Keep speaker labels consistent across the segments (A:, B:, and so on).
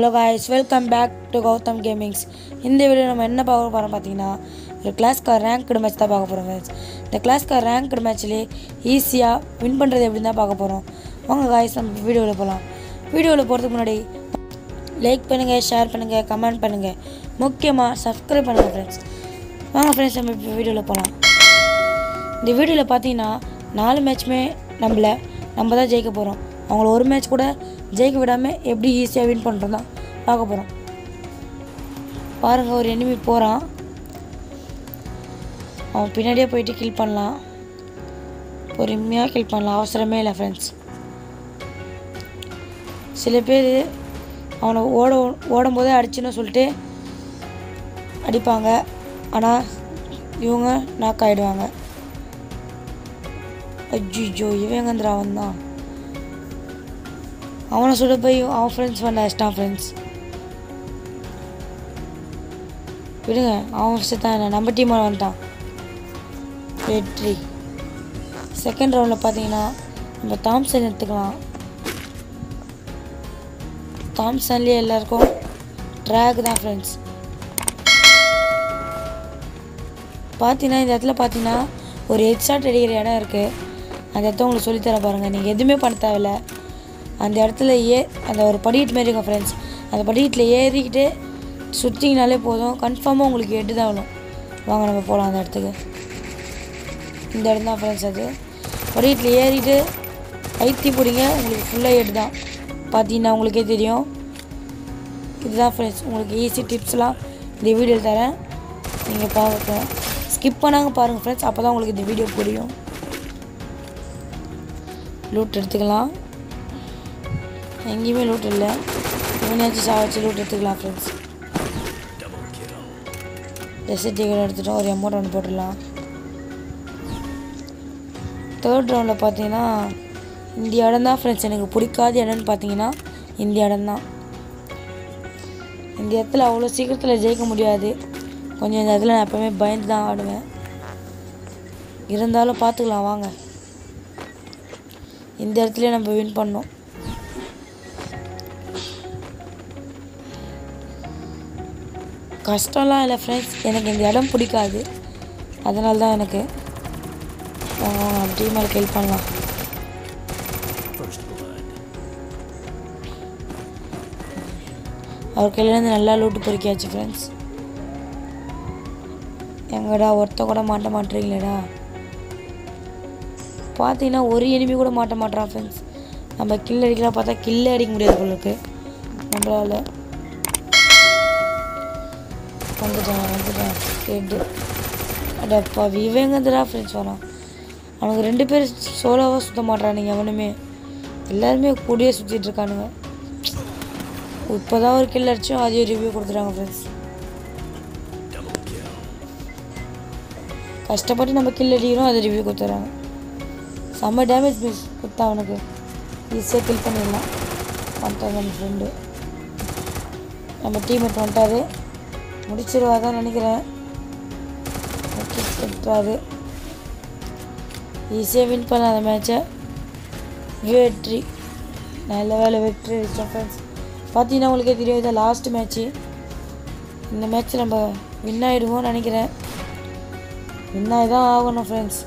A: Hello guys, welcome back to Gautam Gamings. இந்த video நம்ம என்ன பார்க்க போறோம் பாத்தீங்கன்னா ஒரு கிளாஸ் கார் ரேங்க்டு மேட்ச் தான் பார்க்க போறோம் guys. இந்த கிளாஸ் கார் ரேங்க்டு மேட்ச்ல ஈஸியா வின் பண்றது எப்படி தான் பார்க்க போறோம். வாங்க guys நம்ம வீடியோல போலாம். வீடியோல போறதுக்கு முன்னாடி லைக் பண்ணுங்க, ஷேர் பண்ணுங்க, கமெண்ட் பண்ணுங்க. முக்கியமா Subscribe பண்ணுங்க फ्रेंड्स. வாங்க फ्रेंड्स நம்ம வீடியோல போலாம். இந்த வீடியோல பாத்தீங்கன்னா 4 மேட்ச்மே நம்ம தான் ஜெயிக்க போறோம். அவங்கள ஒரு மேட்ச் கூட ஜெயிக்க விடாம எப்படி ஈஸியா வின் பண்றதா பார்க்க போறோம். பாருங்க ஒரு எனிமி போறான். அவன் பின்னாடியே போயிட்டு கில் பண்ணலாம். பொறுமையா கில் பண்ணலாம், அவசரமே இல்ல फ्रेंड्स. சில பேர் அவனை ஓடும்போதே அடிச்சுன்னு சொல்லிட்டு அடிப்பாங்க. ஆனா இவங்க நாக் ஆயிடுவாங்க. அஜ்ஜோ இவங்கங்கறா வந்தான். அவனை சுட போய் அவன் ஃப்ரெண்ட்ஸ் வந்து அடிச்சிட்டான் ஃப்ரெண்ட்ஸ். விடுங்க, அவன் செத்தான். நம்ம டீம் வந்துட்டான். வெற்றி. செகண்ட் ரவுண்டில் பார்த்தீங்கன்னா நம்ம தாம்சன் எடுத்துக்கலாம். தாம்சன்லேயே எல்லாருக்கும் ட்ராக் தான் ஃப்ரெண்ட்ஸ். பார்த்தீங்கன்னா இந்த இடத்துல பார்த்தீங்கன்னா ஒரு ஹெட்ஷாட் அடிக்கிற இடம் இருக்குது. அந்த இடத்த உங்களுக்கு சொல்லித்தர பாருங்கள். நீங்கள் எதுவுமே பண்ண தேவையில்லை. அந்த இடத்துல அந்த ஒரு படிக்கட்டு மாரி இருக்கும் ஃப்ரெண்ட்ஸ். அந்த படிக்கட்டில் ஏறிக்கிட்டு சுற்றிங்கனாலே போதும், கன்ஃபார்மாக உங்களுக்கு ஹெட்டு தான் வரும். வாங்க நம்ம போகலாம் அந்த இடத்துக்கு. இந்த இடம் தான் ஃப்ரெண்ட்ஸ். அது படிக்கட்டில் ஏறிட்டு ஐத்தி பிடிங்க, உங்களுக்கு ஃபுல்லாக ஹெட்டு தான். பார்த்தீங்கன்னா உங்களுக்கே தெரியும். இதுதான் ஃப்ரெண்ட்ஸ் உங்களுக்கு ஈஸி டிப்ஸ்லாம் இந்த வீடியோவில் தரேன். நீங்கள் பார்க்க ஸ்கிப் பண்ணாங்க பாருங்கள் ஃப்ரெண்ட்ஸ். அப்போ தான் உங்களுக்கு இந்த வீடியோ புரியும். லூட் எடுத்துக்கலாம். எங்கேயுமே லூட் இல்லை. இவனையாச்சும் சாவச்சு லூட் எடுத்துக்கலாம் ஃப்ரெண்ட்ஸ். டெசர்ட்டிகள் எடுத்துகிட்டோம். ஒரு அமௌண்ட் ஒன்று போட்டுடலாம். தேர்ட் ரவுண்டில் பார்த்தீங்கன்னா இந்த இடம் தான் ஃப்ரெண்ட்ஸ் எனக்கு பிடிக்காத இடம்னு பார்த்தீங்கன்னா இந்த இடம் தான். இந்த இடத்துல அவ்வளோ சீக்கிரத்தில் ஜெயிக்க முடியாது. கொஞ்சம் இந்த இடத்துல நான் எப்போவுமே பயந்து தான் ஆடுவேன். இருந்தாலும் பார்த்துக்கலாம் வாங்க. இந்த இடத்துல நம்ம வின் பண்ணோம். கஷ்டம்லாம் இல்லை ஃப்ரெண்ட்ஸ், எனக்கு இந்த இடம் பிடிக்காது. அதனால தான் எனக்கு டீமால் ஹெல்ப் பண்ணலாம். அவர் கையிலேருந்து நல்லா லூட்டு பொறுக்கியாச்சு ஃப்ரெண்ட்ஸ். எங்கடா ஒருத்த கூட மாட்ட மாட்டீங்களேடா. பார்த்தீங்கன்னா ஒரு எனிமி கூட மாட்ட மாட்டான் ஃப்ரெண்ட்ஸ். நம்ம கில் அடிக்கலாம் பார்த்தா கில்லே அடிக்க முடியாது போலுக்கு நம்மளால். வந்துட்டான் ஹெட்டு. அடப்பா இவங்கதுடா ஃப்ரெண்ட்ஸ் வரான். அவனுக்கு 2 பேர் சோலோவாக சுற்ற மாட்டானுங்க. எவனுமே எல்லாருமே கூடயே சுற்றிட்டு இருக்கானுங்க. இப்போ தான் ஒரு கில் அடிச்சோம், அதையும் ரிவ்யூ கொடுத்துட்டாங்க ஃப்ரெண்ட்ஸ். கஷ்டப்பட்டு நம்ம கில் அடிக்கிறோம், அதை ரிவ்யூ கொடுத்துட்றாங்க. செம்ம டேமேஜ் மிஸ் கொடுத்தா அவனுக்கு. ஈஸியாக கில் பண்ணிடலாம். வந்துட்டாங்க நம்ம ஃப்ரெண்டு. நம்ம டீம்மேட் வந்துட்டாரு. முடிச்சிருவா தான் நினைக்கிறேன். கொடுத்துட்டாரு. ஈஸியாக வின் பண்ணலாம் அந்த மேட்சை. வெற்றி. நல்ல வேலை வெற்றி அடித்தோம் ஃப்ரெண்ட்ஸ். பார்த்தீங்கன்னா உங்களுக்கே தெரியும் இதான் லாஸ்ட் மேட்ச்சு. இந்த மேட்ச் நம்ம வின் ஆகிடுவோம்னு நினைக்கிறேன். வின் ஆகி தான் ஆகணும் ஃப்ரெண்ட்ஸ்.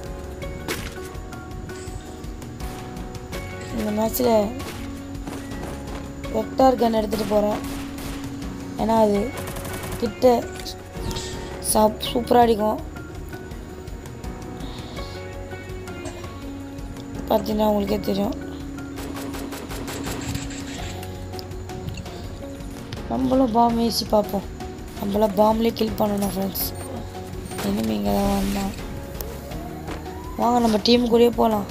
A: இந்த மேட்ச்சில் வெக்டார் கன் எடுத்துகிட்டு போகிறேன். ஏன்னா அது கிட்ட சூப்பராக அடிக்கும். பார்த்தீங்கன்னா உங்களுக்கே தெரியும். நம்மளும் பாம் வீசி பார்ப்போம். நம்மளாம் பாம்லேயே கில் பண்ணணும் ஃப்ரெண்ட்ஸ். இனிமே இங்கே தான் வந்தான். வாங்க நம்ம டீம் கூடயே போகலாம்.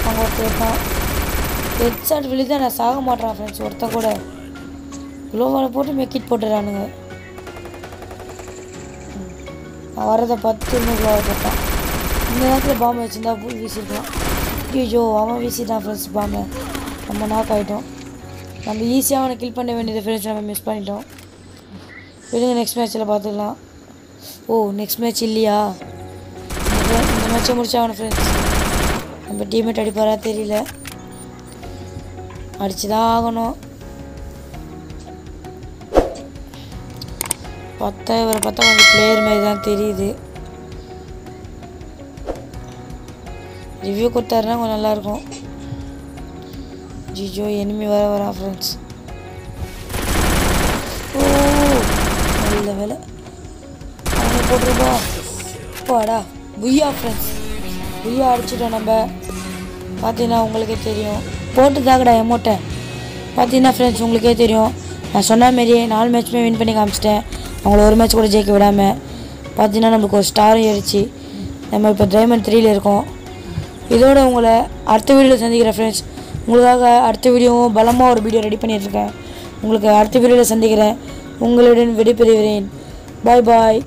A: அவங்க ஒருத்தர் ஹெட்ஷாட் விழுதான் நான் சாக மாட்டேறான் ஃப்ரெண்ட்ஸ். ஒருத்த கூட குளோவால் போட்டு மெக்கிட் போட்டுறானுங்க. நான் வரதை பார்த்து இன்னும் குளோவால் போட்டான். இந்த நேரத்தில் பாம்பு வச்சுருந்தா வீசிருக்கலாம். ஐயோ அவன் வீசிட்டான் ஃப்ரெண்ட்ஸ் பாம்பை. நம்ம நாக் ஆகிட்டோம். நம்ம ஈஸியாக அவனை கில் பண்ண வேண்டியது ஃப்ரெண்ட்ஸ் நம்ம மிஸ் பண்ணிட்டோம். விடுங்க, நெக்ஸ்ட் மேட்ச்சில் பார்த்துக்கலாம். ஓ நெக்ஸ்ட் மேட்ச் இல்லையா? இந்த மேட்சை முடிச்சாகணும் ஃப்ரெண்ட்ஸ். நம்ம டீம்மேட் அடிப்பாரா தெரியல. அடிச்சு தான் ஆகணும். இவரை பார்த்தா கொஞ்சம் பிளேயர் மாதிரி தான் தெரியுது. ரிவ்யூ கொடுத்தாருன்னா கொஞ்சம் நல்லாயிருக்கும். ஜிஜோ எனிமி வரா ஃப்ரெண்ட்ஸ். ஓ நல்ல வேலை அவங்க போட்டுருப்பா. பாடா புய்யா ஃப்ரெண்ட்ஸ், புய்யா அடிச்சிட்டோம் நம்ம. பார்த்தீங்கன்னா உங்களுக்கே தெரியும், போட்டு தாக்கடா எமோட்டை. பார்த்தீங்கன்னா ஃப்ரெண்ட்ஸ் உங்களுக்கே தெரியும், நான் சொன்ன மாரியே 4 மேட்ச்சுமே வின் பண்ணி காமிச்சிட்டேன். அவங்கள ஒரு மேட்ச் கூட ஜெயிக்க விடாமல். பார்த்தீங்கன்னா நம்மளுக்கு ஒரு ஸ்டாரும் ஏறிச்சு. நம்ம இப்போ டைமண்ட் 3ல் இருக்கோம். இதோட உங்களை அடுத்த வீடியோவில் சந்திக்கிறேன் ஃப்ரெண்ட்ஸ். உங்களுக்காக அடுத்த வீடியோவும் பலமாக ஒரு வீடியோ ரெடி பண்ணிகிட்ருக்கேன். உங்களுக்கு அடுத்த வீடியோவில் சந்திக்கிறேன். உங்களுடன் விடைபெறுகிறேன். பாய் பாய்.